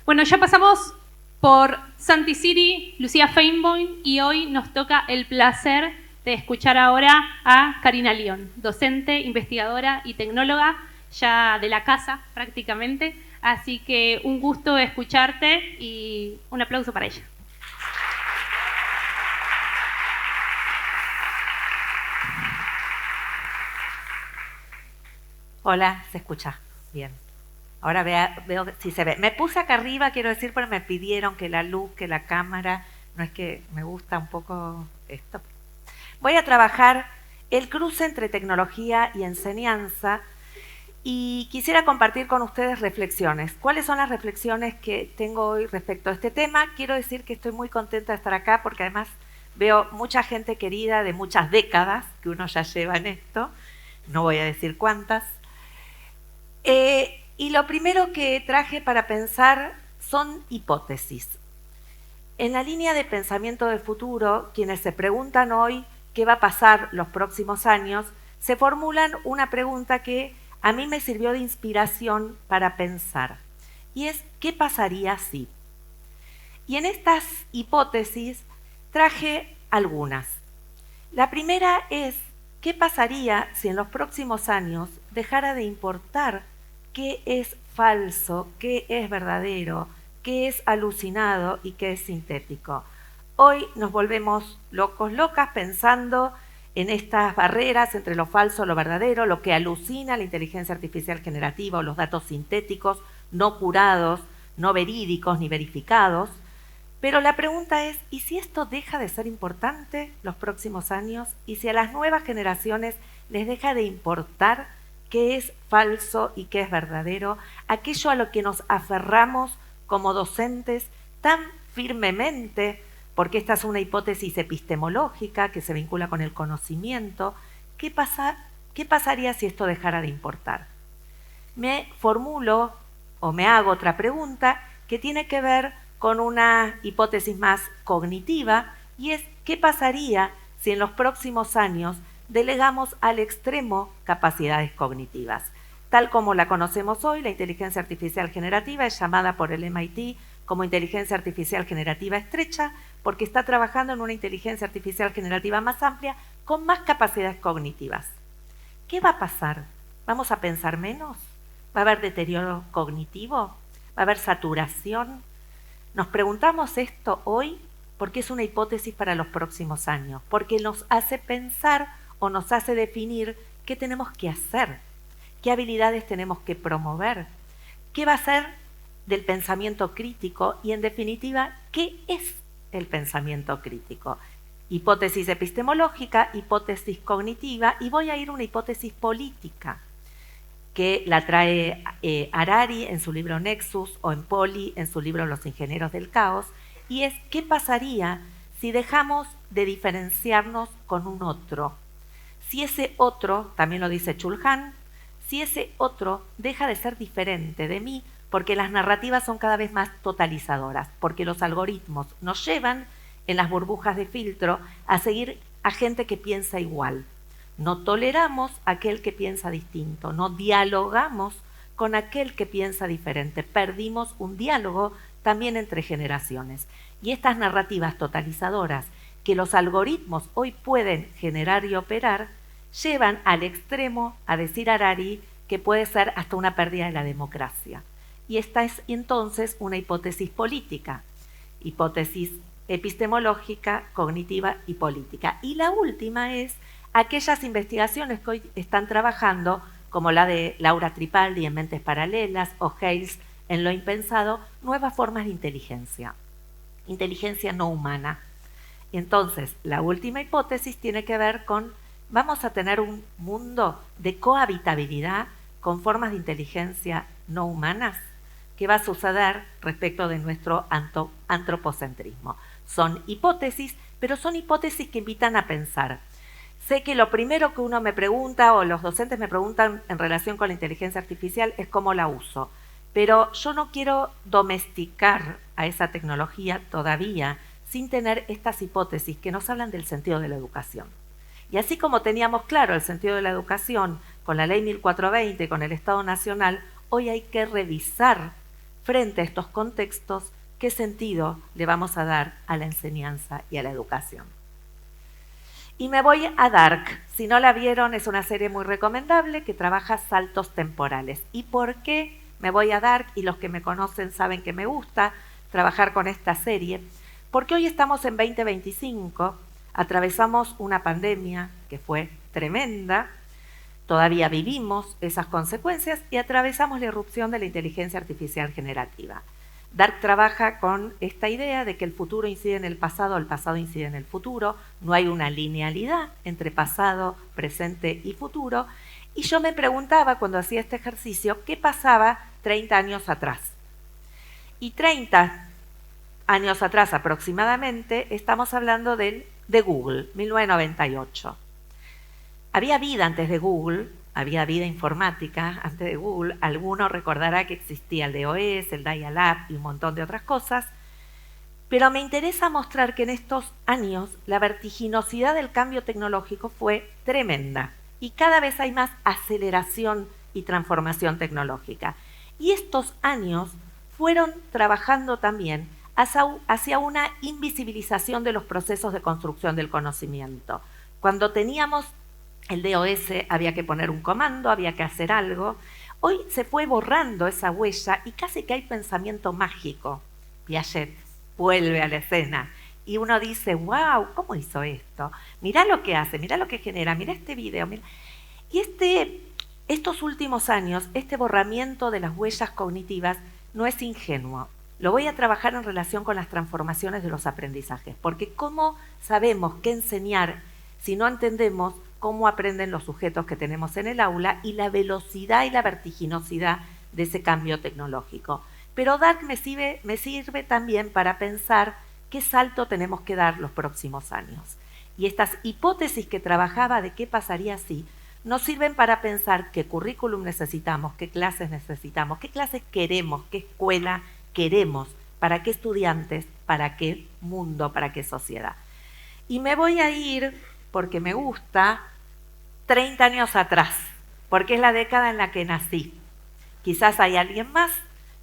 Bueno, ya pasamos por Santi City, Lucía Feinboim, y hoy nos toca el placer de escuchar ahora a Karina León, docente, investigadora y tecnóloga, ya de la casa prácticamente. Así que un gusto escucharte y un aplauso para ella. Hola, se escucha bien. Ahora veo si se ve. Me puse acá arriba, quiero decir, pero me pidieron que la luz, que la cámara, no es que me gusta un poco esto. Voy a trabajar el cruce entre tecnología y enseñanza y quisiera compartir con ustedes reflexiones. ¿Cuáles son las reflexiones que tengo hoy respecto a este tema? Quiero decir que estoy muy contenta de estar acá porque además veo mucha gente querida de muchas décadas que uno ya lleva en esto, no voy a decir cuántas. Y lo primero que traje para pensar son hipótesis. En la línea de pensamiento del futuro, quienes se preguntan hoy qué va a pasar los próximos años, se formulan una pregunta que a mí me sirvió de inspiración para pensar. Y es, ¿qué pasaría si? Y en estas hipótesis traje algunas. La primera es, ¿qué pasaría si en los próximos años dejara de importar qué es falso, qué es verdadero, qué es alucinado y qué es sintético? Hoy nos volvemos locos, locas pensando en estas barreras entre lo falso y lo verdadero, lo que alucina la inteligencia artificial generativa o los datos sintéticos no curados, no verídicos ni verificados. Pero la pregunta es, ¿y si esto deja de ser importante los próximos años? ¿Y si a las nuevas generaciones les deja de importar qué es falso y qué es verdadero? Aquello a lo que nos aferramos como docentes tan firmemente, porque esta es una hipótesis epistemológica que se vincula con el conocimiento. ¿Qué pasaría si esto dejara de importar? Me formulo o me hago otra pregunta que tiene que ver con una hipótesis más cognitiva, y es, ¿qué pasaría si en los próximos años delegamos al extremo capacidades cognitivas? Tal como la conocemos hoy, la inteligencia artificial generativa es llamada por el MIT como inteligencia artificial generativa estrecha, porque está trabajando en una inteligencia artificial generativa más amplia con más capacidades cognitivas. ¿Qué va a pasar? ¿Vamos a pensar menos? ¿Va a haber deterioro cognitivo? ¿Va a haber saturación? Nos preguntamos esto hoy porque es una hipótesis para los próximos años, porque nos hace pensar o nos hace definir qué tenemos que hacer, qué habilidades tenemos que promover, qué va a ser del pensamiento crítico y, en definitiva, qué es el pensamiento crítico. Hipótesis epistemológica, hipótesis cognitiva, y voy a ir a una hipótesis política que la trae Harari en su libro Nexus o Empoli en su libro Los ingenieros del caos, y es, ¿qué pasaría si dejamos de diferenciarnos con un otro? Si ese otro, también lo dice Chulhan, si ese otro deja de ser diferente de mí, porque las narrativas son cada vez más totalizadoras, porque los algoritmos nos llevan en las burbujas de filtro a seguir a gente que piensa igual. No toleramos a aquel que piensa distinto, no dialogamos con aquel que piensa diferente. Perdimos un diálogo también entre generaciones. Y estas narrativas totalizadoras que los algoritmos hoy pueden generar y operar, llevan al extremo, a decir Harari, que puede ser hasta una pérdida de la democracia. Y esta es entonces una hipótesis política, hipótesis epistemológica, cognitiva y política. Y la última es aquellas investigaciones que hoy están trabajando, como la de Laura Tripaldi en Mentes Paralelas o Hales en Lo Impensado, nuevas formas de inteligencia no humana. Entonces, la última hipótesis tiene que ver con, vamos a tener un mundo de cohabitabilidad con formas de inteligencia no humanas. ¿Qué va a suceder respecto de nuestro antropocentrismo? Son hipótesis, pero son hipótesis que invitan a pensar. Sé que lo primero que uno me pregunta o los docentes me preguntan en relación con la inteligencia artificial es cómo la uso, pero yo no quiero domesticar a esa tecnología todavía sin tener estas hipótesis que nos hablan del sentido de la educación. Y así como teníamos claro el sentido de la educación con la ley 1420, con el Estado Nacional, hoy hay que revisar frente a estos contextos, qué sentido le vamos a dar a la enseñanza y a la educación. Y me voy a Dark. Si no la vieron, es una serie muy recomendable que trabaja saltos temporales. ¿Y por qué me voy a Dark? Y los que me conocen saben que me gusta trabajar con esta serie. Porque hoy estamos en 2025, atravesamos una pandemia que fue tremenda, todavía vivimos esas consecuencias y atravesamos la irrupción de la inteligencia artificial generativa. Dark trabaja con esta idea de que el futuro incide en el pasado incide en el futuro, no hay una linealidad entre pasado, presente y futuro. Y yo me preguntaba cuando hacía este ejercicio, ¿qué pasaba 30 años atrás? Y 30 años atrás aproximadamente, estamos hablando de Google, 1998. Había vida antes de Google, había vida informática antes de Google. Alguno recordará que existía el DOS, el Dial-Up y un montón de otras cosas. Pero me interesa mostrar que en estos años la vertiginosidad del cambio tecnológico fue tremenda y cada vez hay más aceleración y transformación tecnológica. Y estos años fueron trabajando también hacia una invisibilización de los procesos de construcción del conocimiento. Cuando teníamos el DOS había que poner un comando, había que hacer algo. Hoy se fue borrando esa huella y casi que hay pensamiento mágico. Piaget vuelve a la escena y uno dice, wow, ¿cómo hizo esto? Mirá lo que hace, mirá lo que genera, mirá este video. Mirá. Y estos últimos años, este borramiento de las huellas cognitivas no es ingenuo. Lo voy a trabajar en relación con las transformaciones de los aprendizajes, porque ¿cómo sabemos qué enseñar si no entendemos cómo aprenden los sujetos que tenemos en el aula y la velocidad y la vertiginosidad de ese cambio tecnológico? Pero Dark me sirve también para pensar qué salto tenemos que dar los próximos años. Y estas hipótesis que trabajaba de qué pasaría si, nos sirven para pensar qué currículum necesitamos, qué clases necesitamos, qué clases queremos, qué escuela queremos, para qué estudiantes, para qué mundo, para qué sociedad. Y me voy a ir, porque me gusta, 30 años atrás, porque es la década en la que nací. Quizás hay alguien más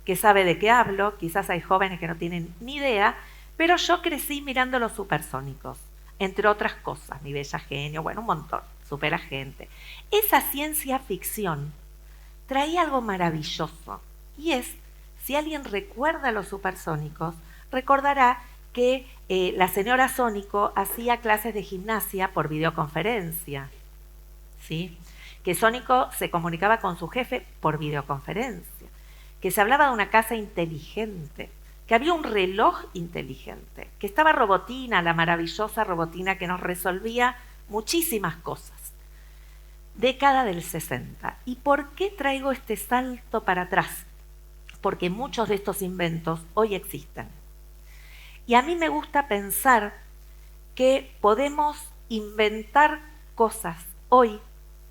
que sabe de qué hablo, quizás hay jóvenes que no tienen ni idea, pero yo crecí mirando los supersónicos, entre otras cosas, Mi Bella Genio, bueno, un montón, Superagente. Esa ciencia ficción traía algo maravilloso, y es, si alguien recuerda los supersónicos, recordará que la señora Sónico hacía clases de gimnasia por videoconferencia, ¿sí? Que Sónico se comunicaba con su jefe por videoconferencia, que se hablaba de una casa inteligente, que había un reloj inteligente, que estaba Robotina, la maravillosa Robotina que nos resolvía muchísimas cosas. Década del 60. ¿Y por qué traigo este salto para atrás? Porque muchos de estos inventos hoy existen. Y a mí me gusta pensar que podemos inventar cosas hoy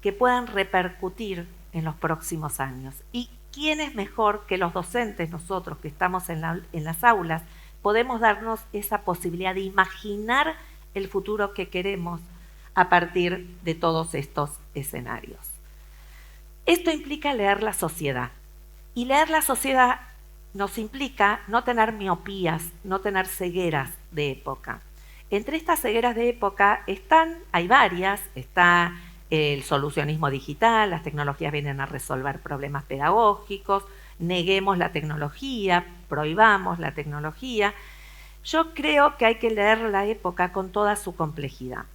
que puedan repercutir en los próximos años. ¿Y quién es mejor que los docentes, nosotros que estamos en las aulas, podemos darnos esa posibilidad de imaginar el futuro que queremos a partir de todos estos escenarios? Esto implica leer la sociedad. Y leer la sociedad nos implica no tener miopías, no tener cegueras de época. Entre estas cegueras de época hay varias, está el solucionismo digital, las tecnologías vienen a resolver problemas pedagógicos, neguemos la tecnología, prohibamos la tecnología. Yo creo que hay que leer la época con toda su complejidad.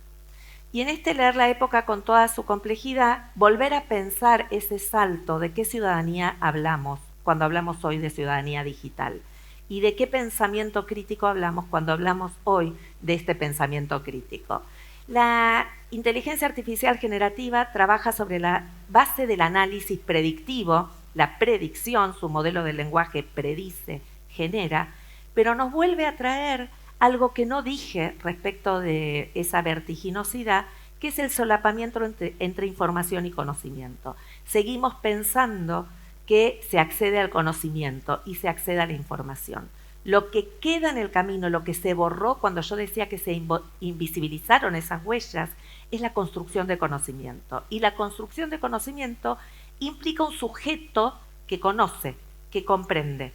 Y en este leer la época con toda su complejidad, volver a pensar ese salto de qué ciudadanía hablamos cuando hablamos hoy de ciudadanía digital y de qué pensamiento crítico hablamos cuando hablamos hoy de este pensamiento crítico. La inteligencia artificial generativa trabaja sobre la base del análisis predictivo, la predicción, su modelo de lenguaje predice, genera, pero nos vuelve a traer algo que no dije respecto de esa vertiginosidad, que es el solapamiento entre información y conocimiento. Seguimos pensando que se accede al conocimiento y se accede a la información. Lo que queda en el camino, lo que se borró cuando yo decía que se invisibilizaron esas huellas, es la construcción de conocimiento. Y la construcción de conocimiento implica un sujeto que conoce, que comprende.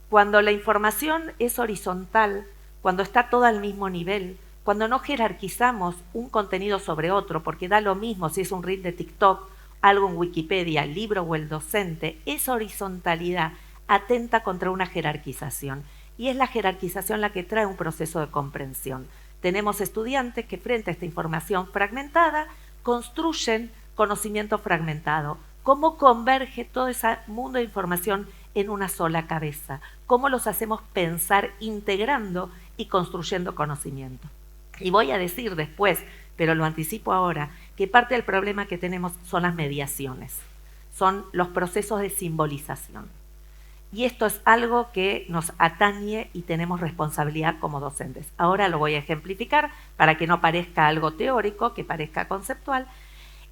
cuando la información es horizontal, cuando está toda al mismo nivel, cuando no jerarquizamos un contenido sobre otro, porque da lo mismo si es un reel de TikTok, algo en Wikipedia, el libro o el docente, esa horizontalidad atenta contra una jerarquización. Y es la jerarquización la que trae un proceso de comprensión. Tenemos estudiantes que frente a esta información fragmentada construyen conocimiento fragmentado. ¿Cómo converge todo ese mundo de información en una sola cabeza? ¿Cómo los hacemos pensar integrando y construyendo conocimiento? Y voy a decir después, pero lo anticipo ahora, que parte del problema que tenemos son las mediaciones, son los procesos de simbolización. Y esto es algo que nos atañe y tenemos responsabilidad como docentes. Ahora lo voy a ejemplificar para que no parezca algo teórico, que parezca conceptual.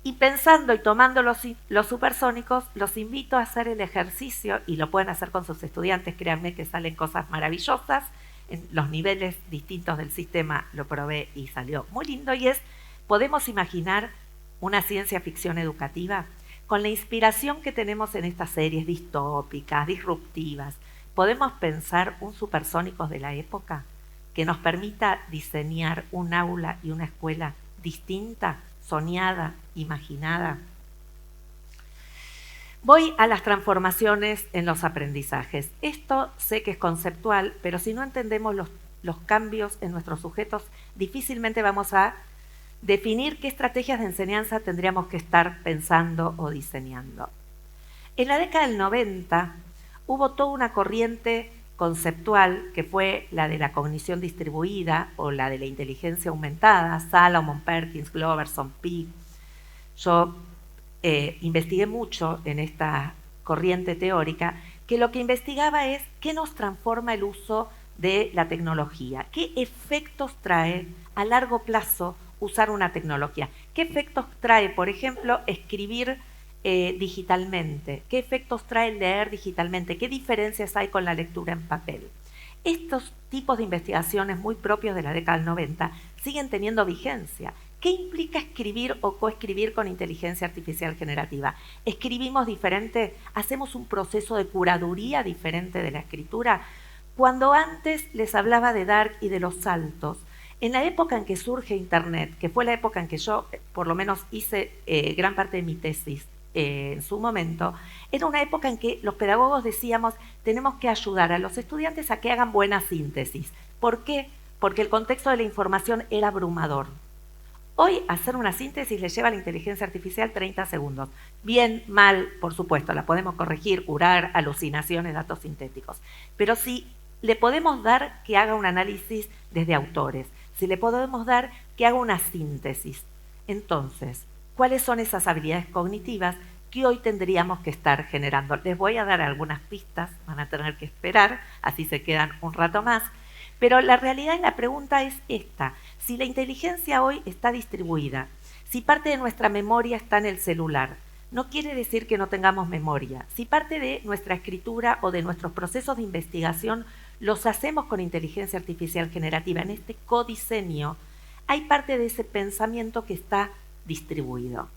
Y pensando y tomando los supersónicos, los invito a hacer el ejercicio, y lo pueden hacer con sus estudiantes, créanme que salen cosas maravillosas. En los niveles distintos del sistema lo probé y salió muy lindo, y es, podemos imaginar una ciencia ficción educativa con la inspiración que tenemos en estas series distópicas, disruptivas. ¿Podemos pensar un supersónicos de la época que nos permita diseñar un aula y una escuela distinta, soñada, imaginada? Voy a las transformaciones en los aprendizajes. Esto sé que es conceptual, pero si no entendemos los cambios en nuestros sujetos, difícilmente vamos a definir qué estrategias de enseñanza tendríamos que estar pensando o diseñando. En la década del 90 hubo toda una corriente conceptual que fue la de la cognición distribuida o la de la inteligencia aumentada, Salomon, Perkins, Gloverson, Peake. Yo investigué mucho en esta corriente teórica que lo que investigaba es qué nos transforma el uso de la tecnología, qué efectos trae a largo plazo usar una tecnología, qué efectos trae, por ejemplo, escribir digitalmente, qué efectos trae leer digitalmente, qué diferencias hay con la lectura en papel. Estos tipos de investigaciones muy propios de la década del 90 siguen teniendo vigencia. ¿Qué implica escribir o coescribir con inteligencia artificial generativa? ¿Escribimos diferente? ¿Hacemos un proceso de curaduría diferente de la escritura? Cuando antes les hablaba de Dark y de los saltos, en la época en que surge Internet, que fue la época en que yo por lo menos hice gran parte de mi tesis en su momento, era una época en que los pedagogos decíamos tenemos que ayudar a los estudiantes a que hagan buena síntesis. ¿Por qué? Porque el contexto de la información era abrumador. Hoy hacer una síntesis le lleva a la inteligencia artificial 30 segundos. Bien, mal, por supuesto, la podemos corregir, curar, alucinaciones, datos sintéticos. Pero si le podemos dar que haga un análisis desde autores, si le podemos dar que haga una síntesis, entonces, ¿cuáles son esas habilidades cognitivas que hoy tendríamos que estar generando? Les voy a dar algunas pistas, van a tener que esperar, así se quedan un rato más. Pero la realidad y la pregunta es esta: si la inteligencia hoy está distribuida, si parte de nuestra memoria está en el celular, no quiere decir que no tengamos memoria. Si parte de nuestra escritura o de nuestros procesos de investigación los hacemos con inteligencia artificial generativa, en este codiseño, hay parte de ese pensamiento que está distribuido.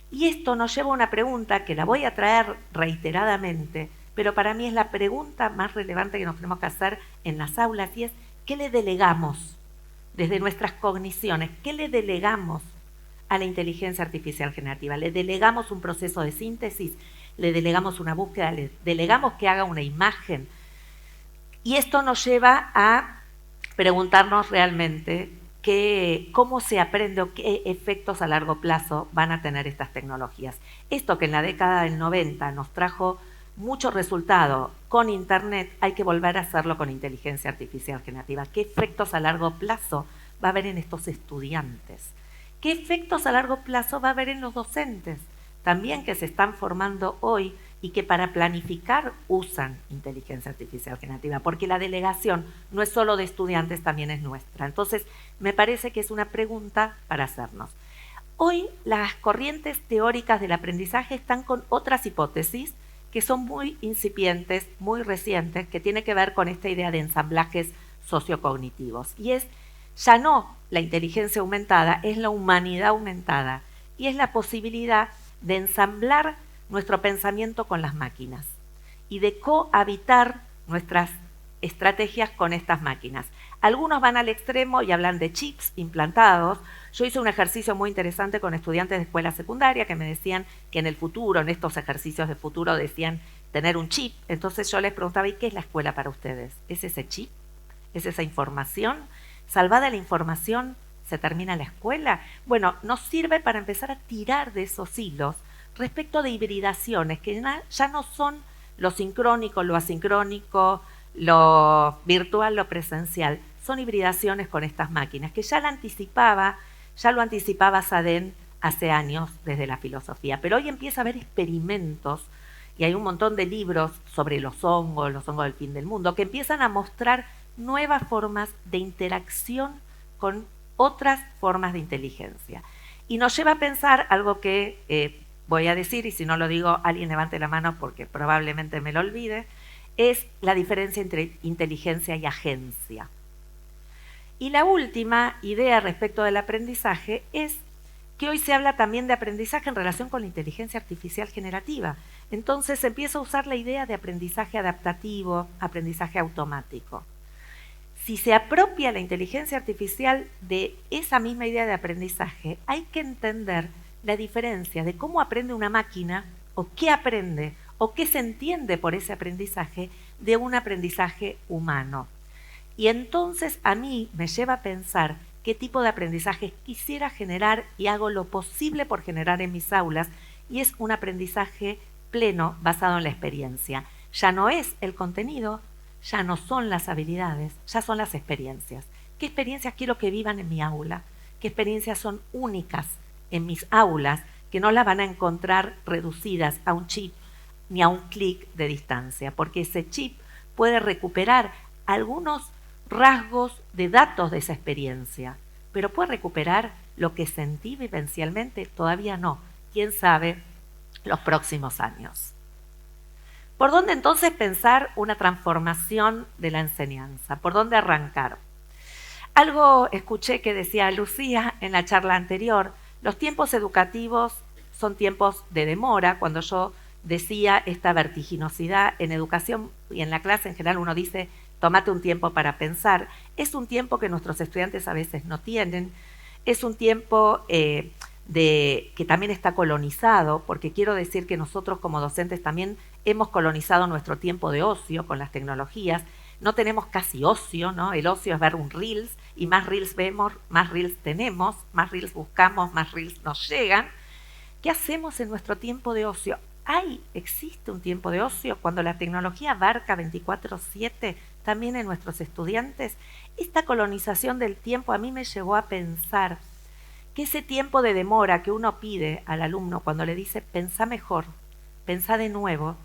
Y esto nos lleva a una pregunta que la voy a traer reiteradamente, pero para mí es la pregunta más relevante que nos tenemos que hacer en las aulas, y es ¿qué le delegamos desde nuestras cogniciones? ¿Qué le delegamos a la inteligencia artificial generativa? ¿Le delegamos un proceso de síntesis? ¿Le delegamos una búsqueda? ¿Le delegamos que haga una imagen? Y esto nos lleva a preguntarnos realmente cómo se aprende o qué efectos a largo plazo van a tener estas tecnologías. Esto que en la década del 90 nos trajo mucho resultado con Internet, hay que volver a hacerlo con inteligencia artificial generativa. ¿Qué efectos a largo plazo va a haber en estos estudiantes? ¿Qué efectos a largo plazo va a haber en los docentes? También que se están formando hoy y que para planificar usan inteligencia artificial generativa, porque la delegación no es solo de estudiantes, también es nuestra. Entonces, me parece que es una pregunta para hacernos. Hoy las corrientes teóricas del aprendizaje están con otras hipótesis que son muy incipientes, muy recientes, que tiene que ver con esta idea de ensamblajes sociocognitivos. Y es, ya no la inteligencia aumentada, es la humanidad aumentada. Y es la posibilidad de ensamblar nuestro pensamiento con las máquinas y de cohabitar nuestras estrategias con estas máquinas. Algunos van al extremo y hablan de chips implantados. Yo hice un ejercicio muy interesante con estudiantes de escuela secundaria que me decían que en el futuro, en estos ejercicios de futuro, decían tener un chip. Entonces yo les preguntaba, ¿y qué es la escuela para ustedes? ¿Es ese chip? ¿Es esa información? Salvada la información, ¿se termina la escuela? Bueno, nos sirve para empezar a tirar de esos hilos respecto de hibridaciones que ya no son lo sincrónico, lo asincrónico, lo virtual, lo presencial. Son hibridaciones con estas máquinas, que ya lo anticipaba Saden hace años desde la filosofía. Pero hoy empieza a haber experimentos y hay un montón de libros sobre los hongos del fin del mundo, que empiezan a mostrar nuevas formas de interacción con otras formas de inteligencia. Y nos lleva a pensar algo que voy a decir, y si no lo digo, alguien levante la mano porque probablemente me lo olvide, es la diferencia entre inteligencia y agencia. Y la última idea respecto del aprendizaje es que hoy se habla también de aprendizaje en relación con la inteligencia artificial generativa. Entonces se empieza a usar la idea de aprendizaje adaptativo, aprendizaje automático. Si se apropia la inteligencia artificial de esa misma idea de aprendizaje, hay que entender la diferencia de cómo aprende una máquina o qué aprende o qué se entiende por ese aprendizaje de un aprendizaje humano. Y entonces a mí me lleva a pensar qué tipo de aprendizaje quisiera generar y hago lo posible por generar en mis aulas, y es un aprendizaje pleno basado en la experiencia. Ya no es el contenido, ya no son las habilidades, ya son las experiencias. ¿Qué experiencias quiero que vivan en mi aula? ¿Qué experiencias son únicas en mis aulas que no las van a encontrar reducidas a un chip ni a un clic de distancia? Porque ese chip puede recuperar algunos rasgos de datos de esa experiencia, pero puede recuperar lo que sentí vivencialmente, todavía no. ¿Quién sabe los próximos años? ¿Por dónde entonces pensar una transformación de la enseñanza? ¿Por dónde arrancar? Algo escuché que decía Lucía en la charla anterior: los tiempos educativos son tiempos de demora. Cuando yo decía esta vertiginosidad en educación y en la clase en general, uno dice, tómate un tiempo para pensar. Es un tiempo que nuestros estudiantes a veces no tienen. Es un tiempo que también está colonizado, porque quiero decir que nosotros como docentes también hemos colonizado nuestro tiempo de ocio con las tecnologías. No tenemos casi ocio, ¿no? El ocio es ver un Reels, y más Reels vemos, más Reels tenemos, más Reels buscamos, más Reels nos llegan. ¿Qué hacemos en nuestro tiempo de ocio? ¿Existe un tiempo de ocio cuando la tecnología abarca 24/7 también en nuestros estudiantes? Esta colonización del tiempo a mí me llevó a pensar que ese tiempo de demora que uno pide al alumno cuando le dice pensá mejor, pensá de nuevo,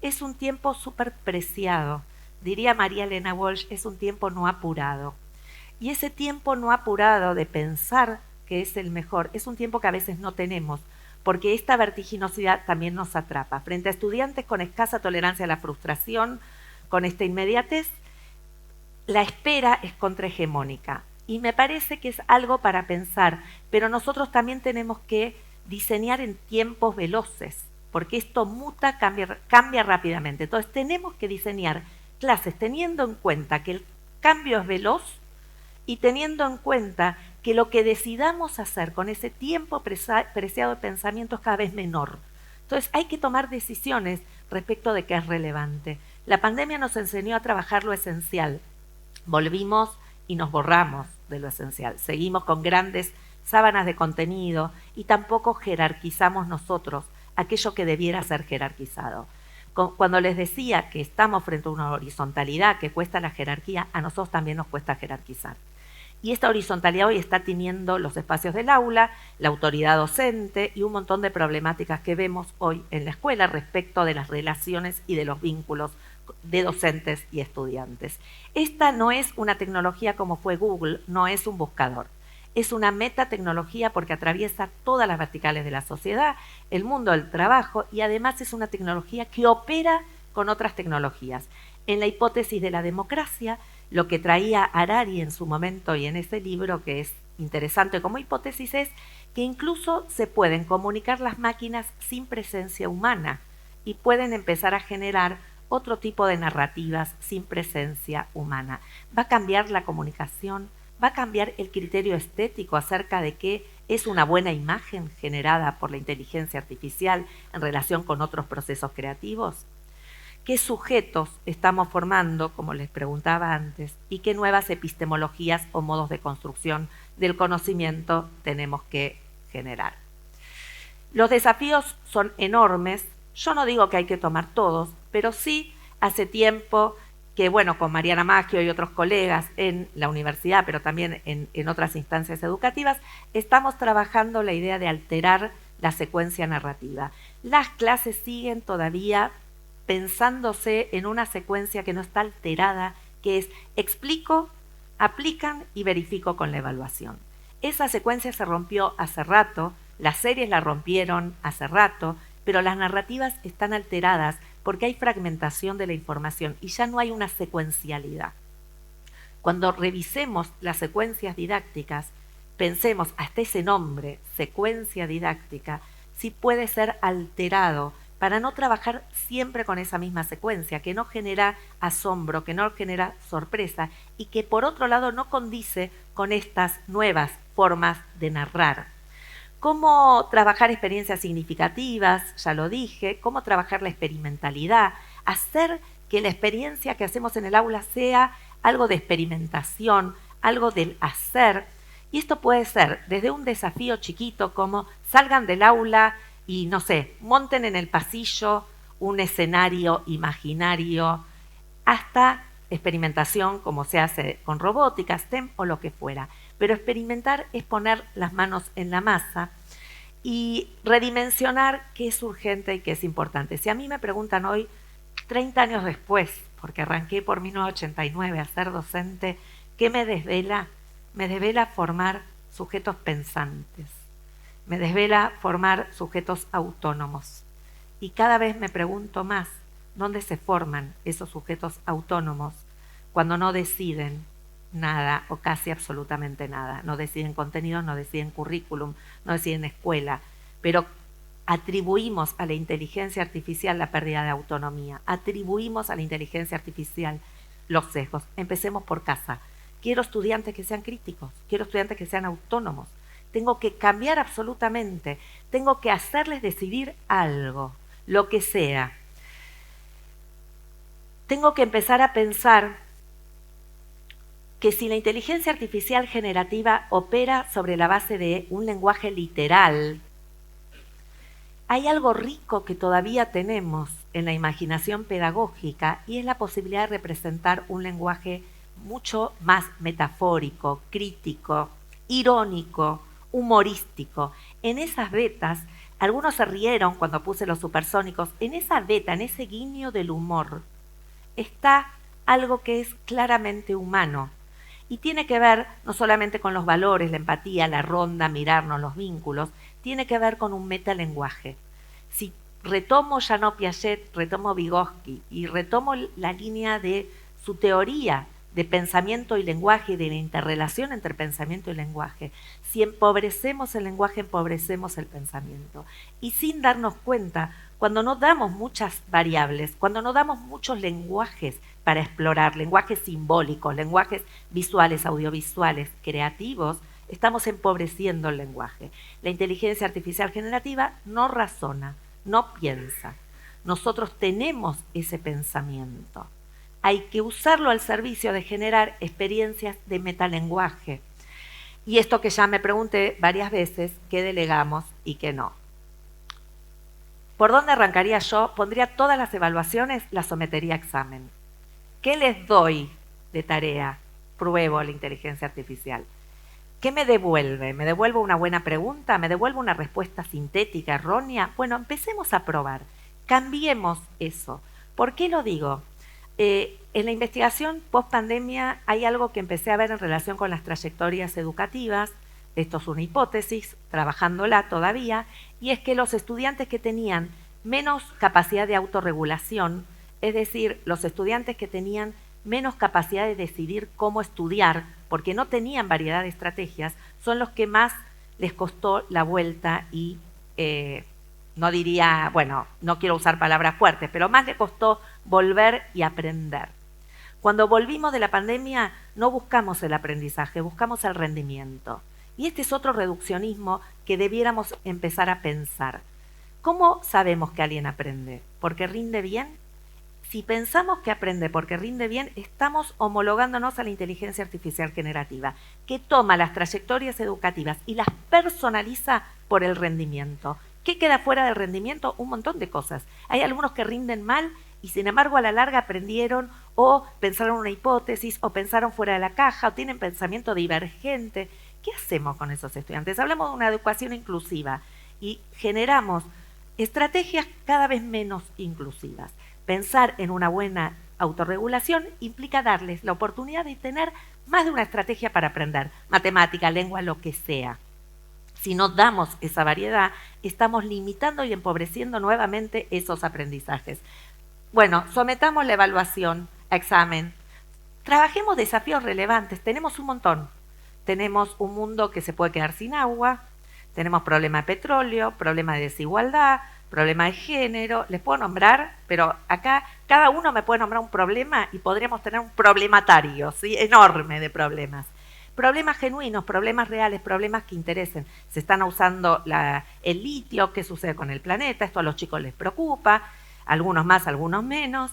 es un tiempo súper preciado. Diría María Elena Walsh, es un tiempo no apurado. Y ese tiempo no apurado de pensar que es el mejor, es un tiempo que a veces no tenemos, porque esta vertiginosidad también nos atrapa. Frente a estudiantes con escasa tolerancia a la frustración, con esta inmediatez, la espera es contrahegemónica. Y me parece que es algo para pensar, pero nosotros también tenemos que diseñar en tiempos veloces, porque esto muta, cambia rápidamente. Entonces tenemos que diseñar clases teniendo en cuenta que el cambio es veloz y teniendo en cuenta que lo que decidamos hacer con ese tiempo preciado de pensamiento es cada vez menor. Entonces hay que tomar decisiones respecto de qué es relevante. La pandemia nos enseñó a trabajar lo esencial. Volvimos y nos borramos de lo esencial. Seguimos con grandes sábanas de contenido y tampoco jerarquizamos nosotros aquello que debiera ser jerarquizado. Cuando les decía que estamos frente a una horizontalidad que cuesta la jerarquía, a nosotros también nos cuesta jerarquizar. Y esta horizontalidad hoy está teniendo los espacios del aula, la autoridad docente y un montón de problemáticas que vemos hoy en la escuela respecto de las relaciones y de los vínculos de docentes y estudiantes. Esta no es una tecnología como fue Google, no es un buscador. Es una metatecnología porque atraviesa todas las verticales de la sociedad, el mundo del trabajo, y además es una tecnología que opera con otras tecnologías. En la hipótesis de la democracia, lo que traía Harari en su momento y en ese libro, que es interesante como hipótesis, es que incluso se pueden comunicar las máquinas sin presencia humana y pueden empezar a generar otro tipo de narrativas sin presencia humana. ¿Va a cambiar la comunicación? ¿Va a cambiar el criterio estético acerca de qué es una buena imagen generada por la inteligencia artificial en relación con otros procesos creativos? ¿Qué sujetos estamos formando, como les preguntaba antes, y qué nuevas epistemologías o modos de construcción del conocimiento tenemos que generar? Los desafíos son enormes. Yo no digo que hay que tomar todos, pero sí hace tiempo que, bueno, con Mariana Maggio y otros colegas en la universidad, pero también en otras instancias educativas, estamos trabajando la idea de alterar la secuencia narrativa. Las clases siguen todavía pensándose en una secuencia que no está alterada, que es explico, aplican y verifico con la evaluación. Esa secuencia se rompió hace rato, las series la rompieron hace rato, pero las narrativas están alteradas porque hay fragmentación de la información y ya no hay una secuencialidad. Cuando revisemos las secuencias didácticas, pensemos hasta ese nombre, secuencia didáctica, si puede ser alterado para no trabajar siempre con esa misma secuencia, que no genera asombro, que no genera sorpresa y que por otro lado no condice con estas nuevas formas de narrar. Cómo trabajar experiencias significativas, ya lo dije, cómo trabajar la experimentalidad, hacer que la experiencia que hacemos en el aula sea algo de experimentación, algo del hacer. Y esto puede ser desde un desafío chiquito como salgan del aula y, no sé, monten en el pasillo un escenario imaginario, hasta experimentación como se hace con robótica, STEM o lo que fuera. Pero experimentar es poner las manos en la masa y redimensionar qué es urgente y qué es importante. Si a mí me preguntan hoy, 30 años después, porque arranqué por 1989 a ser docente, ¿qué me desvela? Me desvela formar sujetos pensantes, me desvela formar sujetos autónomos. Y cada vez me pregunto más, ¿dónde se forman esos sujetos autónomos cuando no deciden nada o casi absolutamente nada? No deciden contenidos, no deciden currículum, no deciden escuela, pero atribuimos a la inteligencia artificial la pérdida de autonomía, atribuimos a la inteligencia artificial los sesgos. Empecemos por casa. Quiero estudiantes que sean críticos, quiero estudiantes que sean autónomos. Tengo que cambiar absolutamente, tengo que hacerles decidir algo, lo que sea. Tengo que empezar a pensar que si la inteligencia artificial generativa opera sobre la base de un lenguaje literal, hay algo rico que todavía tenemos en la imaginación pedagógica y es la posibilidad de representar un lenguaje mucho más metafórico, crítico, irónico, humorístico. En esas betas, algunos se rieron cuando puse los supersónicos, en esa beta, en ese guiño del humor, está algo que es claramente humano y tiene que ver no solamente con los valores, la empatía, la ronda, mirarnos, los vínculos, tiene que ver con un metalenguaje. Si retomo Jean Piaget, retomo Vygotsky y retomo la línea de su teoría de pensamiento y lenguaje y de la interrelación entre pensamiento y lenguaje, si empobrecemos el lenguaje, empobrecemos el pensamiento. Y sin darnos cuenta, cuando no damos muchas variables, cuando no damos muchos lenguajes para explorar, lenguajes simbólicos, lenguajes visuales, audiovisuales, creativos, estamos empobreciendo el lenguaje. La inteligencia artificial generativa no razona, no piensa. Nosotros tenemos ese pensamiento. Hay que usarlo al servicio de generar experiencias de metalenguaje. Y esto que ya me pregunté varias veces, ¿qué delegamos y qué no? ¿Por dónde arrancaría yo? Pondría todas las evaluaciones, las sometería a examen. ¿Qué les doy de tarea? Pruebo la inteligencia artificial. ¿Qué me devuelve? ¿Me devuelve una buena pregunta? ¿Me devuelve una respuesta sintética, errónea? Bueno, empecemos a probar. Cambiemos eso. ¿Por qué lo digo? En la investigación post-pandemia hay algo que empecé a ver en relación con las trayectorias educativas. Esto es una hipótesis, trabajándola todavía, y es que los estudiantes que tenían menos capacidad de autorregulación, es decir, los estudiantes que tenían menos capacidad de decidir cómo estudiar, porque no tenían variedad de estrategias, son los que más les costó la vuelta y no diría, bueno, no quiero usar palabras fuertes, pero más les costó volver y aprender. Cuando volvimos de la pandemia no buscamos el aprendizaje, buscamos el rendimiento. Y este es otro reduccionismo que debiéramos empezar a pensar. ¿Cómo sabemos que alguien aprende? ¿Porque rinde bien? Si pensamos que aprende porque rinde bien, estamos homologándonos a la inteligencia artificial generativa, que toma las trayectorias educativas y las personaliza por el rendimiento. ¿Qué queda fuera del rendimiento? Un montón de cosas. Hay algunos que rinden mal y sin embargo a la larga aprendieron o pensaron una hipótesis o pensaron fuera de la caja o tienen pensamiento divergente. ¿Qué hacemos con esos estudiantes? Hablamos de una educación inclusiva y generamos estrategias cada vez menos inclusivas. Pensar en una buena autorregulación implica darles la oportunidad de tener más de una estrategia para aprender, matemática, lengua, lo que sea. Si no damos esa variedad, estamos limitando y empobreciendo nuevamente esos aprendizajes. Bueno, sometamos la evaluación a examen. Trabajemos desafíos relevantes, tenemos un montón. Tenemos un mundo que se puede quedar sin agua, tenemos problema de petróleo, problema de desigualdad, problema de género, les puedo nombrar, pero acá cada uno me puede nombrar un problema y podríamos tener un problematario, ¿sí? Enorme de problemas. Problemas genuinos, problemas reales, problemas que interesen. Se están usando el litio, ¿qué sucede con el planeta? Esto a los chicos les preocupa, algunos más, algunos menos.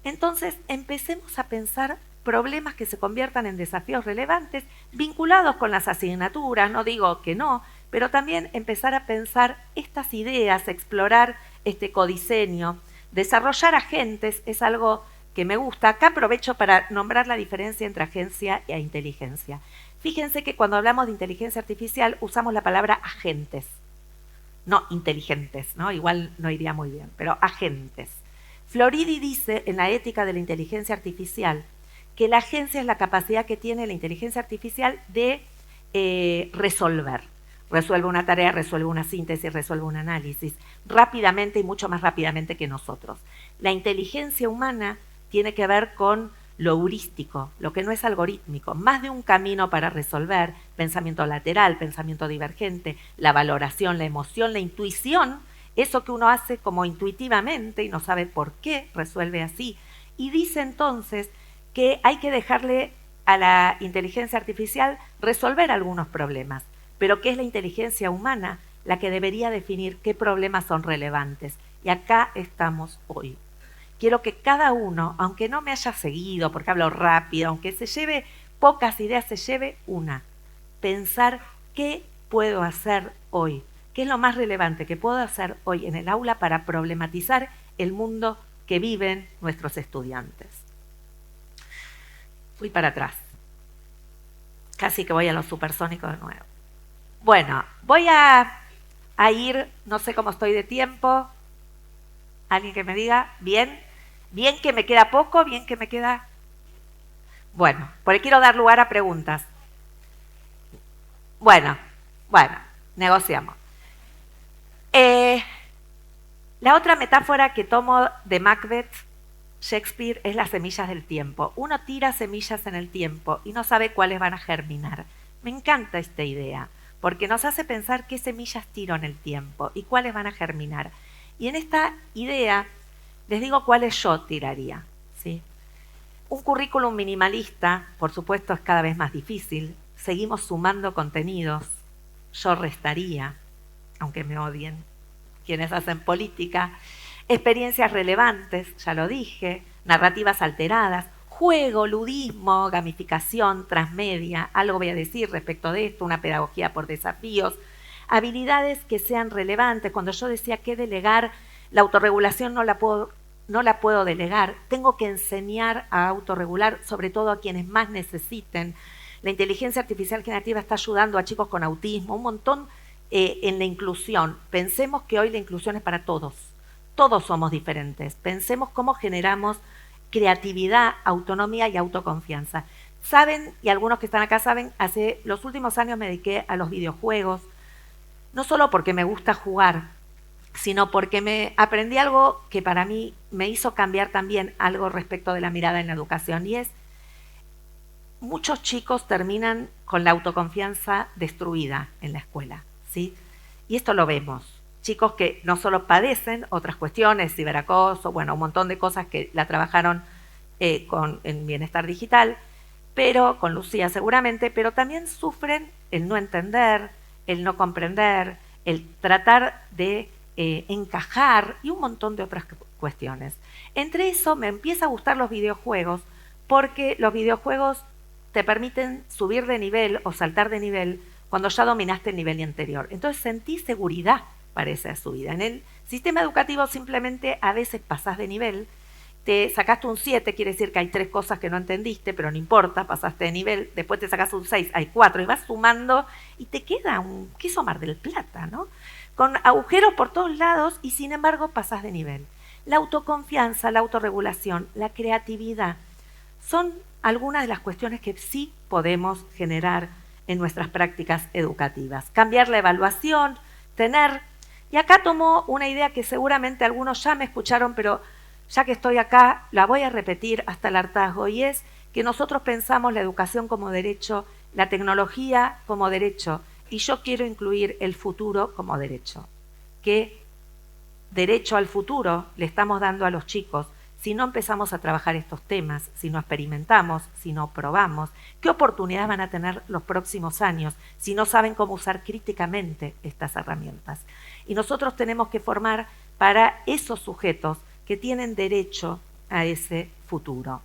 Entonces empecemos a pensar problemas que se conviertan en desafíos relevantes vinculados con las asignaturas, no digo que no, pero también empezar a pensar estas ideas, explorar este codiseño, desarrollar agentes es algo que me gusta. Acá aprovecho para nombrar la diferencia entre agencia e inteligencia. Fíjense que cuando hablamos de inteligencia artificial usamos la palabra agentes, no inteligentes, ¿no? Igual no iría muy bien, pero agentes. Floridi dice en la ética de la inteligencia artificial que la agencia es la capacidad que tiene la inteligencia artificial de resolver. Resuelve una tarea, resuelve una síntesis, resuelve un análisis rápidamente y mucho más rápidamente que nosotros. La inteligencia humana tiene que ver con lo heurístico, lo que no es algorítmico, más de un camino para resolver, pensamiento lateral, pensamiento divergente, la valoración, la emoción, la intuición, eso que uno hace como intuitivamente y no sabe por qué resuelve así. Y dice entonces que hay que dejarle a la inteligencia artificial resolver algunos problemas, pero que es la inteligencia humana la que debería definir qué problemas son relevantes. Y acá estamos hoy. Quiero que cada uno, aunque no me haya seguido, porque hablo rápido, aunque se lleve pocas ideas, se lleve una. Pensar qué puedo hacer hoy, qué es lo más relevante que puedo hacer hoy en el aula para problematizar el mundo que viven nuestros estudiantes. Fui para atrás. Casi que voy a los supersónicos de nuevo. Bueno, voy a ir, no sé cómo estoy de tiempo. ¿Alguien que me diga? ¿Bien? ¿Bien que me queda poco? ¿Bien que me queda? Bueno, porque quiero dar lugar a preguntas. Bueno, negociamos. La otra metáfora que tomo de Macbeth, Shakespeare, es las semillas del tiempo. Uno tira semillas en el tiempo y no sabe cuáles van a germinar. Me encanta esta idea, porque nos hace pensar qué semillas tiro en el tiempo y cuáles van a germinar. Y en esta idea les digo cuáles yo tiraría, ¿sí? Un currículum minimalista, por supuesto, es cada vez más difícil. Seguimos sumando contenidos. Yo restaría, aunque me odien quienes hacen política. Experiencias relevantes, ya lo dije, narrativas alteradas, juego, ludismo, gamificación, transmedia, algo voy a decir respecto de esto, una pedagogía por desafíos, habilidades que sean relevantes. Cuando yo decía que delegar, la autorregulación no la puedo delegar, tengo que enseñar a autorregular, sobre todo a quienes más necesiten. La inteligencia artificial generativa está ayudando a chicos con autismo, un montón en la inclusión. Pensemos que hoy la inclusión es para todos. Todos somos diferentes. Pensemos cómo generamos creatividad, autonomía y autoconfianza. Saben, y algunos que están acá saben, hace los últimos años me dediqué a los videojuegos, no solo porque me gusta jugar, sino porque me aprendí algo que para mí me hizo cambiar también algo respecto de la mirada en la educación, y es, muchos chicos terminan con la autoconfianza destruida en la escuela, ¿sí? Y esto lo vemos. chicos que no solo padecen otras cuestiones, ciberacoso, bueno, un montón de cosas que la trabajaron en Bienestar Digital, pero con Lucía seguramente, pero también sufren el no entender, el no comprender, el tratar de encajar y un montón de otras cuestiones. Entre eso me empieza a gustar los videojuegos porque los videojuegos te permiten subir de nivel o saltar de nivel cuando ya dominaste el nivel anterior. Entonces sentí seguridad para esa subida. En el sistema educativo simplemente a veces pasás de nivel, te sacaste un 7, quiere decir que hay 3 cosas que no entendiste, pero no importa, pasaste de nivel, después te sacas un 6, hay 4, y vas sumando y te queda un queso Mar del Plata, ¿no? Con agujeros por todos lados y sin embargo pasás de nivel. La autoconfianza, la autorregulación, la creatividad son algunas de las cuestiones que sí podemos generar en nuestras prácticas educativas. Cambiar la evaluación, tener... Y acá tomo una idea que seguramente algunos ya me escucharon, pero ya que estoy acá, la voy a repetir hasta el hartazgo, y es que nosotros pensamos la educación como derecho, la tecnología como derecho, y yo quiero incluir el futuro como derecho. ¿Qué derecho al futuro le estamos dando a los chicos si no empezamos a trabajar estos temas, si no experimentamos, si no probamos? ¿Qué oportunidades van a tener los próximos años si no saben cómo usar críticamente estas herramientas? Y nosotros tenemos que formar para esos sujetos que tienen derecho a ese futuro.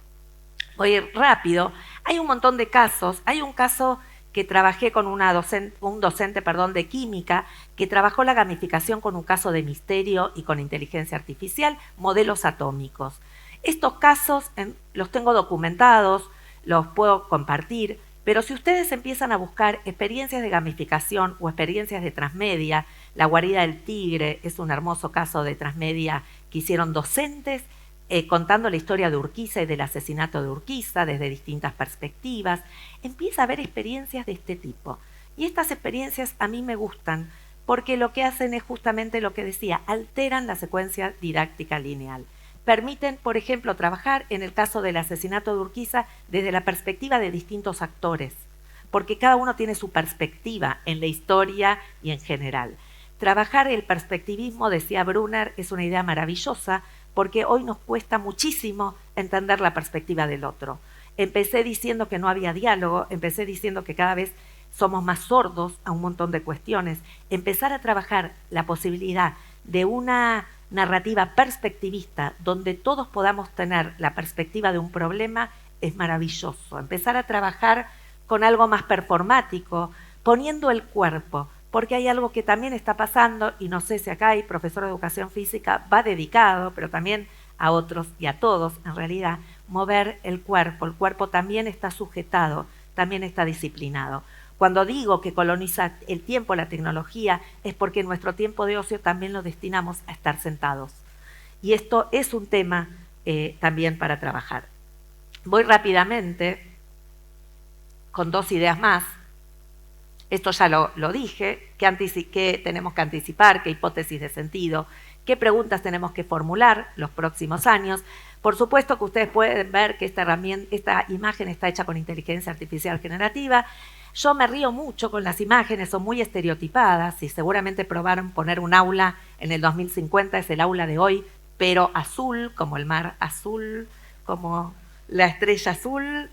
Voy a ir rápido. Hay un montón de casos. Hay un caso que trabajé con un docente de química que trabajó la gamificación con un caso de misterio y con inteligencia artificial, modelos atómicos. Estos casos los tengo documentados, los puedo compartir, pero si ustedes empiezan a buscar experiencias de gamificación o experiencias de transmedia, La guarida del tigre es un hermoso caso de transmedia que hicieron docentes contando la historia de Urquiza y del asesinato de Urquiza desde distintas perspectivas. Empieza a haber experiencias de este tipo. Y estas experiencias a mí me gustan porque lo que hacen es justamente lo que decía, alteran la secuencia didáctica lineal. Permiten, por ejemplo, trabajar en el caso del asesinato de Urquiza desde la perspectiva de distintos actores, porque cada uno tiene su perspectiva en la historia y en general. Trabajar el perspectivismo, decía Brunner, es una idea maravillosa porque hoy nos cuesta muchísimo entender la perspectiva del otro. Empecé diciendo que no había diálogo, empecé diciendo que cada vez somos más sordos a un montón de cuestiones. Empezar a trabajar la posibilidad de una narrativa perspectivista donde todos podamos tener la perspectiva de un problema es maravilloso. Empezar a trabajar con algo más performático, poniendo el cuerpo, porque hay algo que también está pasando, y no sé si acá hay profesor de educación física, va dedicado, pero también a otros y a todos, en realidad, mover el cuerpo también está sujetado, también está disciplinado. Cuando digo que coloniza el tiempo la tecnología, es porque nuestro tiempo de ocio también lo destinamos a estar sentados. Y esto es un tema también para trabajar. Voy rápidamente con 2 ideas más. Esto ya lo dije, qué tenemos que anticipar, qué hipótesis de sentido, qué preguntas tenemos que formular los próximos años. Por supuesto que ustedes pueden ver que esta imagen está hecha con inteligencia artificial generativa. Yo me río mucho con las imágenes, son muy estereotipadas y seguramente probaron poner un aula en el 2050, es el aula de hoy, pero azul, como el mar azul, como la estrella azul.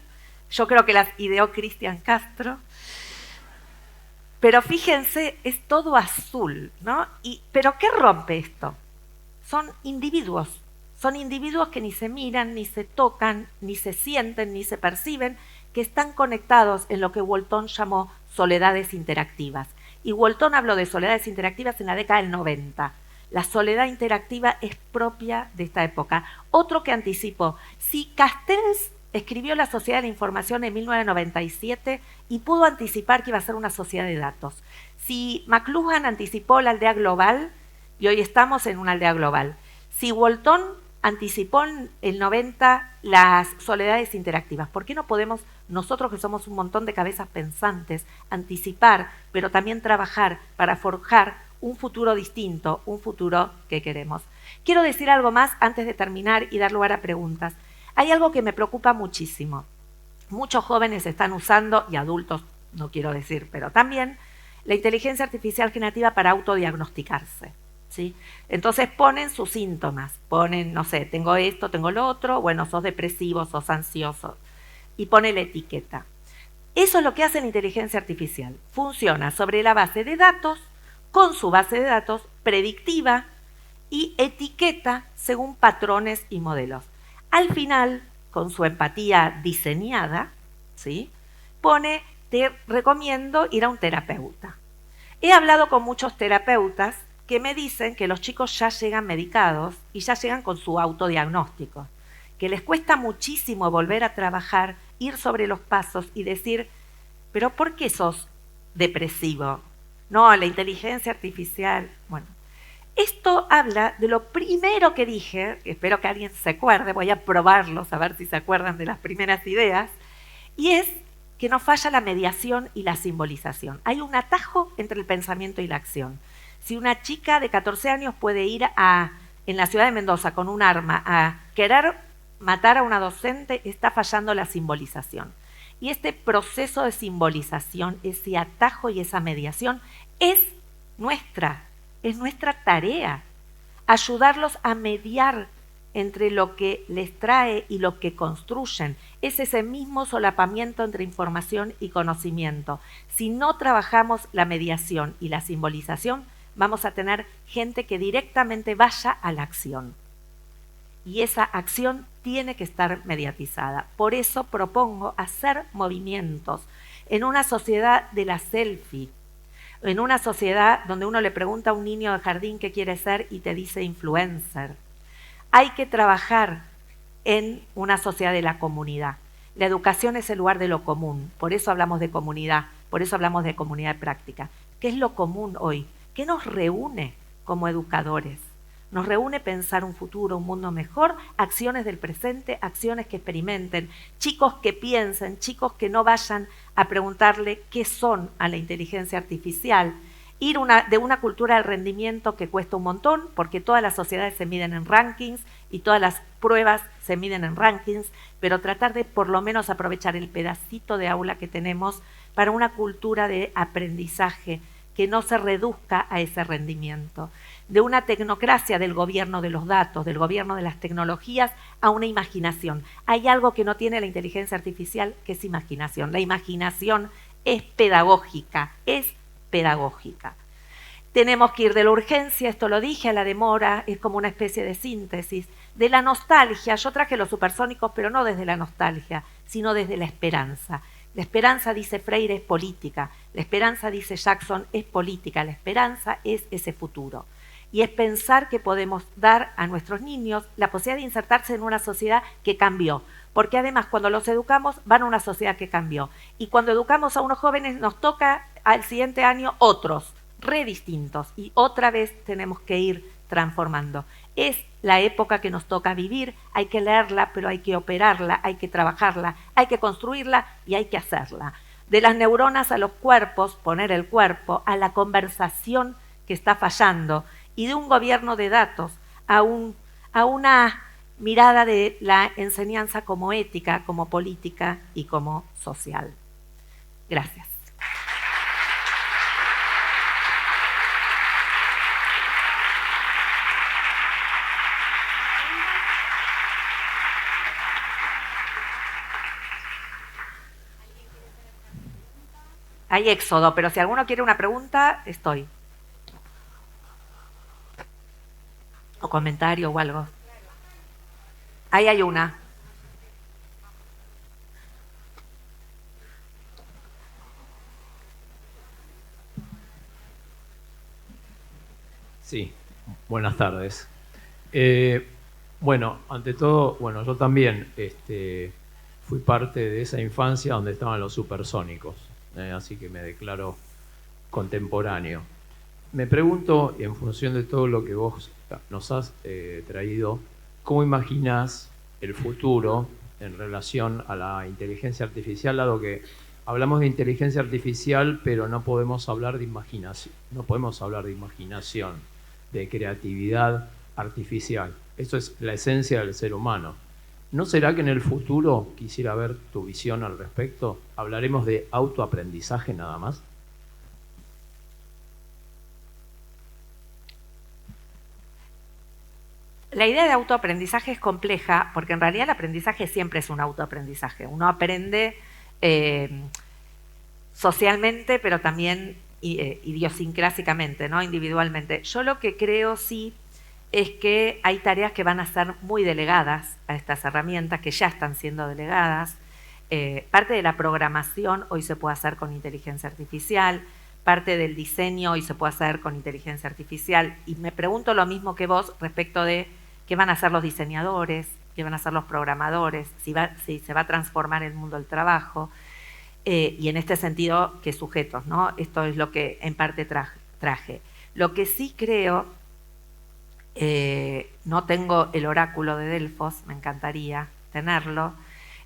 Yo creo que las ideó Cristian Castro. Pero fíjense, es todo azul, ¿no? ¿Pero qué rompe esto? Son individuos que ni se miran, ni se tocan, ni se sienten, ni se perciben, que están conectados en lo que Walton llamó soledades interactivas. Y Walton habló de soledades interactivas en la década del 90. La soledad interactiva es propia de esta época. Otro que anticipo, si Castells escribió La Sociedad de la Información en 1997 y pudo anticipar que iba a ser una sociedad de datos. Si McLuhan anticipó la aldea global y hoy estamos en una aldea global. Si Walton anticipó en el 90 las soledades interactivas, ¿por qué no podemos nosotros, que somos un montón de cabezas pensantes, anticipar, pero también trabajar para forjar un futuro distinto, un futuro que queremos? Quiero decir algo más antes de terminar y dar lugar a preguntas. Hay algo que me preocupa muchísimo. Muchos jóvenes están usando, y adultos no quiero decir, pero también, la inteligencia artificial generativa para autodiagnosticarse. ¿sí? Entonces ponen sus síntomas, ponen, no sé, tengo esto, tengo lo otro, bueno, sos depresivo, sos ansioso, y pone la etiqueta. Eso es lo que hace la inteligencia artificial. Funciona sobre la base de datos, con su base de datos predictiva y etiqueta según patrones y modelos. Al final, con su empatía diseñada, ¿sí? Pone, te recomiendo ir a un terapeuta. He hablado con muchos terapeutas que me dicen que los chicos ya llegan medicados y ya llegan con su autodiagnóstico, que les cuesta muchísimo volver a trabajar, ir sobre los pasos y decir, pero ¿por qué sos depresivo? No, la inteligencia artificial. Bueno, esto habla de lo primero que dije, espero que alguien se acuerde, voy a probarlos a ver si se acuerdan de las primeras ideas, y es que nos falla la mediación y la simbolización. Hay un atajo entre el pensamiento y la acción. Si una chica de 14 años puede ir en la ciudad de Mendoza con un arma a querer matar a una docente, está fallando la simbolización. Y este proceso de simbolización, ese atajo y esa mediación es nuestra tarea. Ayudarlos a mediar entre lo que les trae y lo que construyen. Es ese mismo solapamiento entre información y conocimiento. Si no trabajamos la mediación y la simbolización, vamos a tener gente que directamente vaya a la acción. Y esa acción tiene que estar mediatizada. Por eso propongo hacer movimientos en una sociedad de la selfie, en una sociedad donde uno le pregunta a un niño de jardín qué quiere ser y te dice influencer. Hay que trabajar en una sociedad de la comunidad. La educación es el lugar de lo común, por eso hablamos de comunidad, por eso hablamos de comunidad de práctica. ¿Qué es lo común hoy? ¿Qué nos reúne como educadores? Nos reúne pensar un futuro, un mundo mejor, acciones del presente, acciones que experimenten, chicos que piensen, chicos que no vayan a preguntarle qué son a la inteligencia artificial, ir de una cultura del rendimiento que cuesta un montón, porque todas las sociedades se miden en rankings y todas las pruebas se miden en rankings, pero tratar de por lo menos aprovechar el pedacito de aula que tenemos para una cultura de aprendizaje que no se reduzca a ese rendimiento, de una tecnocracia del gobierno de los datos, del gobierno de las tecnologías, a una imaginación. Hay algo que no tiene la inteligencia artificial, que es imaginación. La imaginación es pedagógica, Tenemos que ir de la urgencia, esto lo dije, a la demora, es como una especie de síntesis. De la nostalgia, yo traje los supersónicos, pero no desde la nostalgia, sino desde la esperanza. La esperanza, dice Freire, es política. La esperanza, dice Jackson, es política. La esperanza es ese futuro. Y es pensar que podemos dar a nuestros niños la posibilidad de insertarse en una sociedad que cambió. Porque además, cuando los educamos, van a una sociedad que cambió. Y cuando educamos a unos jóvenes, nos toca al siguiente año otros, re distintos. Y otra vez tenemos que ir transformando. Es la época que nos toca vivir, hay que leerla, pero hay que operarla, hay que trabajarla, hay que construirla y hay que hacerla. De las neuronas a los cuerpos, poner el cuerpo, a la conversación que está fallando, y de un gobierno de datos a una mirada de la enseñanza como ética, como política y como social. Gracias. Hay éxodo, pero si alguno quiere una pregunta, estoy. O comentario o algo. Ahí hay una. Sí, buenas tardes. Bueno, ante todo, bueno, yo también fui parte de esa infancia donde estaban los supersónicos, así que me declaro contemporáneo. Me pregunto, en función de todo lo que vos nos has traído, ¿cómo imaginás el futuro en relación a la inteligencia artificial, dado que hablamos de inteligencia artificial, pero no podemos hablar de imaginación, de creatividad artificial? Eso es la esencia del ser humano. ¿No será que en el futuro, quisiera ver tu visión al respecto, hablaremos de autoaprendizaje nada más? la idea de autoaprendizaje es compleja porque en realidad el aprendizaje siempre es un autoaprendizaje. Uno aprende socialmente, pero también idiosincrásicamente, ¿no? Individualmente. Yo lo que creo sí es que hay tareas que van a ser muy delegadas a estas herramientas, que ya están siendo delegadas. Parte de la programación hoy se puede hacer con inteligencia artificial, parte del diseño hoy se puede hacer con inteligencia artificial. Y me pregunto lo mismo que vos respecto de qué van a hacer los diseñadores, qué van a hacer los programadores, si se va a transformar el mundo del trabajo. Y en este sentido, ¿qué sujetos? ¿No? Esto es lo que en parte traje. Lo que sí creo, no tengo el oráculo de Delfos, me encantaría tenerlo,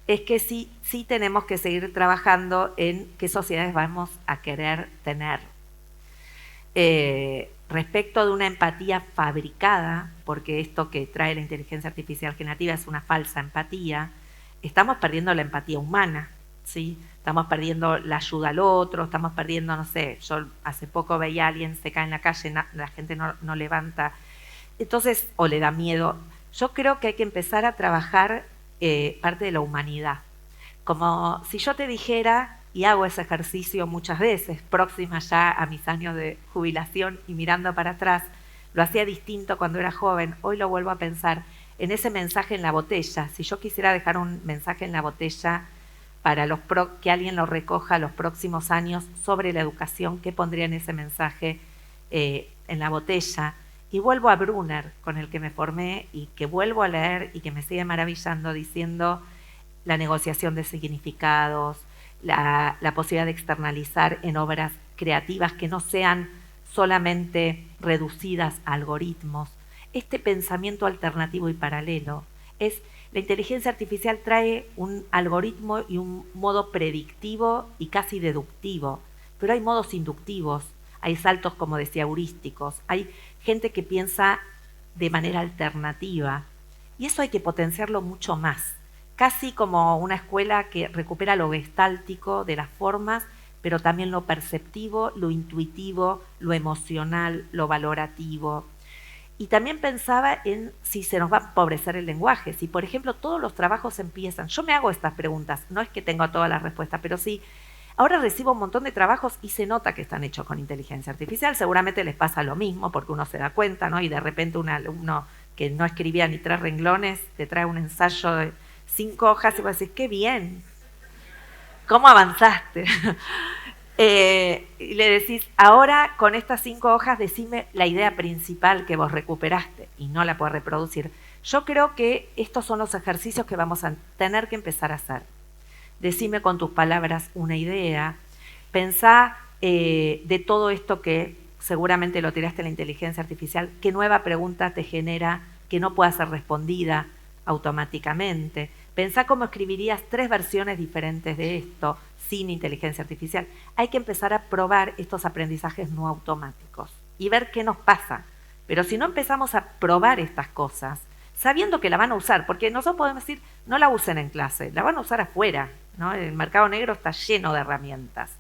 es que sí tenemos que seguir trabajando en qué sociedades vamos a querer tener. Respecto de una empatía fabricada, porque esto que trae la inteligencia artificial generativa es una falsa empatía, estamos perdiendo la empatía humana, ¿sí? Estamos perdiendo la ayuda al otro, estamos perdiendo, no sé, yo hace poco veía a alguien se cae en la calle, la gente no levanta, entonces, o le da miedo. Yo creo que hay que empezar a trabajar parte de la humanidad. Como si yo te dijera, y hago ese ejercicio muchas veces, próxima ya a mis años de jubilación y mirando para atrás, lo hacía distinto cuando era joven, hoy lo vuelvo a pensar, en ese mensaje en la botella. Si yo quisiera dejar un mensaje en la botella para que alguien lo recoja los próximos años sobre la educación, ¿qué pondría en ese mensaje en la botella? Y vuelvo a Brunner, con el que me formé y que vuelvo a leer y que me sigue maravillando, diciendo la negociación de significados, la posibilidad de externalizar en obras creativas que no sean solamente reducidas a algoritmos. Este pensamiento alternativo y paralelo es... La inteligencia artificial trae un algoritmo y un modo predictivo y casi deductivo, pero hay modos inductivos, hay saltos, como decía, heurísticos, hay gente que piensa de manera alternativa y eso hay que potenciarlo mucho más, casi como una escuela que recupera lo gestáltico de las formas, pero también lo perceptivo, lo intuitivo, lo emocional, lo valorativo. Y también pensaba en si se nos va a empobrecer el lenguaje, si por ejemplo todos los trabajos empiezan, yo me hago estas preguntas, no es que tengo todas las respuestas, pero sí, ahora recibo un montón de trabajos y se nota que están hechos con inteligencia artificial, seguramente les pasa lo mismo porque uno se da cuenta, ¿no? Y de repente un alumno que no escribía ni 3 renglones te trae un ensayo de 5 hojas y vos decís, ¡qué bien! ¿Cómo avanzaste? Y le decís, ahora con estas 5 hojas decime la idea principal que vos recuperaste y no la podés reproducir. Yo creo que estos son los ejercicios que vamos a tener que empezar a hacer. Decime con tus palabras una idea, pensá de todo esto que seguramente lo tiraste a la inteligencia artificial, qué nueva pregunta te genera que no pueda ser respondida automáticamente. Pensá cómo escribirías 3 versiones diferentes de esto sin inteligencia artificial. Hay que empezar a probar estos aprendizajes no automáticos y ver qué nos pasa. Pero si no empezamos a probar estas cosas, sabiendo que la van a usar, porque nosotros podemos decir, no la usen en clase, la van a usar afuera, ¿no? El mercado negro está lleno de herramientas.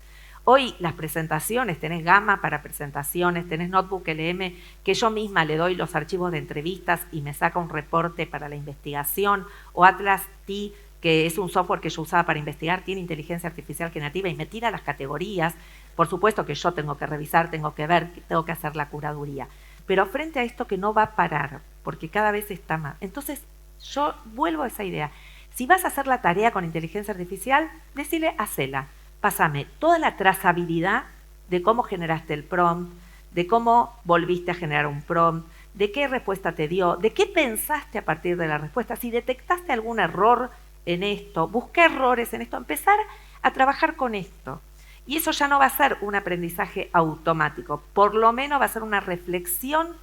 Hoy las presentaciones, tenés Gamma para presentaciones, tenés Notebook LM, que yo misma le doy los archivos de entrevistas y me saca un reporte para la investigación, o Atlas T, que es un software que yo usaba para investigar, tiene inteligencia artificial generativa y me tira las categorías. Por supuesto que yo tengo que revisar, tengo que ver, tengo que hacer la curaduría. Pero frente a esto que no va a parar, porque cada vez está más. Entonces, yo vuelvo a esa idea. Si vas a hacer la tarea con inteligencia artificial, decile, hacela. Pásame toda la trazabilidad de cómo generaste el prompt, de cómo volviste a generar un prompt, de qué respuesta te dio, de qué pensaste a partir de la respuesta, si detectaste algún error en esto, busqué errores en esto, empezar a trabajar con esto. Y eso ya no va a ser un aprendizaje automático, por lo menos va a ser una reflexión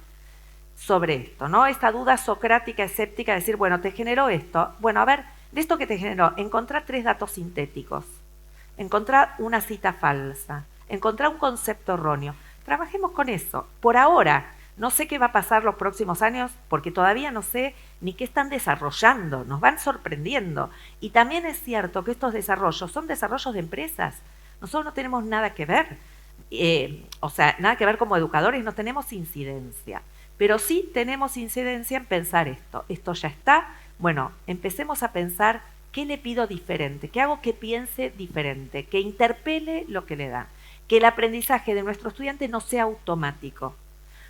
sobre esto, ¿no? Esta duda socrática, escéptica, de decir, bueno, te generó esto. Bueno, a ver, de esto que te generó, encontrar 3 datos sintéticos, encontrar una cita falsa, encontrar un concepto erróneo. Trabajemos con eso. Por ahora, no sé qué va a pasar los próximos años, porque todavía no sé ni qué están desarrollando, nos van sorprendiendo. Y también es cierto que estos desarrollos son desarrollos de empresas. Nosotros no tenemos nada que ver, o sea, nada que ver como educadores, no tenemos incidencia. pero sí tenemos incidencia en pensar esto. Esto ya está, bueno, empecemos a pensar qué le pido diferente, qué hago que piense diferente, que interpele lo que le dan, que el aprendizaje de nuestro estudiante no sea automático.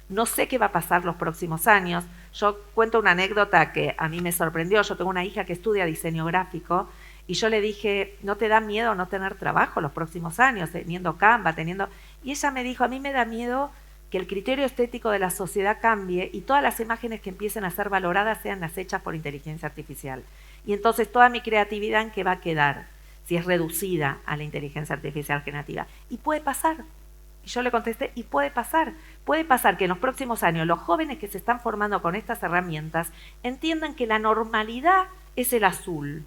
No sé qué va a pasar los próximos años. Yo cuento una anécdota que a mí me sorprendió. Yo tengo una hija que estudia diseño gráfico y yo le dije, ¿no te da miedo no tener trabajo los próximos años, teniendo Canva, teniendo...? Y ella me dijo, a mí me da miedo que el criterio estético de la sociedad cambie y todas las imágenes que empiecen a ser valoradas sean las hechas por inteligencia artificial. Y entonces toda mi creatividad, ¿en qué va a quedar? Si es reducida a la inteligencia artificial generativa. Y puede pasar. Y yo le contesté, y puede pasar. Puede pasar que en los próximos años los jóvenes que se están formando con estas herramientas entiendan que la normalidad es el azul.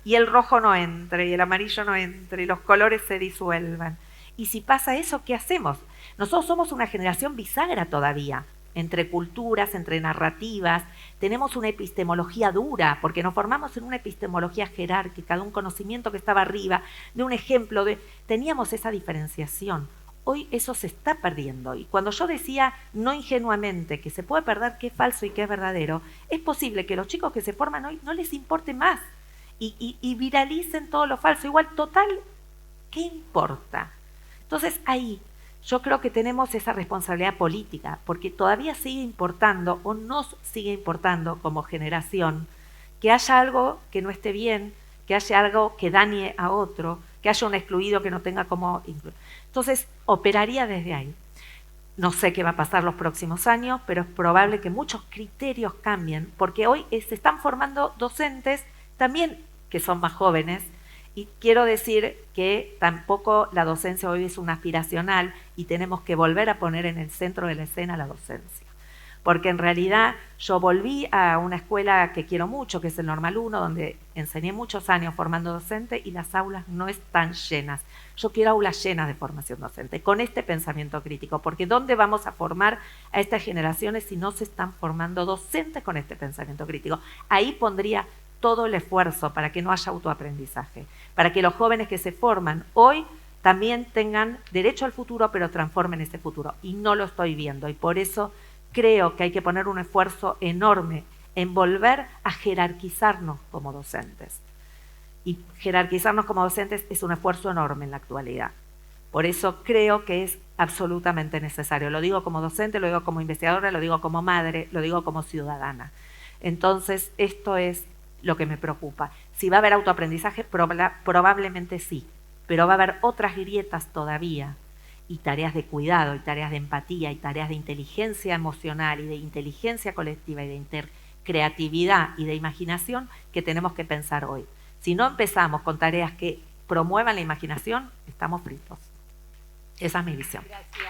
Y el rojo no entre, y el amarillo no entre, y los colores se disuelvan. Y si pasa eso, ¿qué hacemos? Nosotros somos una generación bisagra todavía, entre culturas, entre narrativas. Tenemos una epistemología dura, porque nos formamos en una epistemología jerárquica, de un conocimiento que estaba arriba, de un ejemplo, teníamos esa diferenciación. Hoy eso se está perdiendo. Y cuando yo decía, no ingenuamente, que se puede perder qué es falso y qué es verdadero, es posible que los chicos que se forman hoy no les importe más y viralicen todo lo falso. Igual, total, ¿qué importa? Entonces ahí yo creo que tenemos esa responsabilidad política, porque todavía sigue importando o nos sigue importando como generación que haya algo que no esté bien, que haya algo que dañe a otro, que haya un excluido que no tenga cómo incluir. Entonces operaría desde ahí. No sé qué va a pasar los próximos años, pero es probable que muchos criterios cambien, porque hoy se están formando docentes también que son más jóvenes. Y quiero decir que tampoco la docencia hoy es una aspiracional y tenemos que volver a poner en el centro de la escena la docencia. Porque en realidad yo volví a una escuela que quiero mucho, que es el Normal 1, donde enseñé muchos años formando docente y las aulas no están llenas. Yo quiero aulas llenas de formación docente, con este pensamiento crítico, porque ¿dónde vamos a formar a estas generaciones si no se están formando docentes con este pensamiento crítico? Ahí pondría todo el esfuerzo para que no haya autoaprendizaje, para que los jóvenes que se forman hoy también tengan derecho al futuro, pero transformen ese futuro. Y no lo estoy viendo. Y por eso creo que hay que poner un esfuerzo enorme en volver a jerarquizarnos como docentes. Y jerarquizarnos como docentes es un esfuerzo enorme en la actualidad. Por eso creo que es absolutamente necesario. Lo digo como docente, lo digo como investigadora, lo digo como madre, lo digo como ciudadana. Entonces, esto es lo que me preocupa. Si va a haber autoaprendizaje, probablemente sí, pero va a haber otras grietas todavía, y tareas de cuidado, y tareas de empatía, y tareas de inteligencia emocional, y de inteligencia colectiva, y de intercreatividad, y de imaginación que tenemos que pensar hoy. Si no empezamos con tareas que promuevan la imaginación, estamos fritos. Esa es mi visión. Gracias.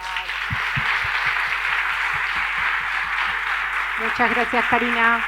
Muchas gracias, Karina.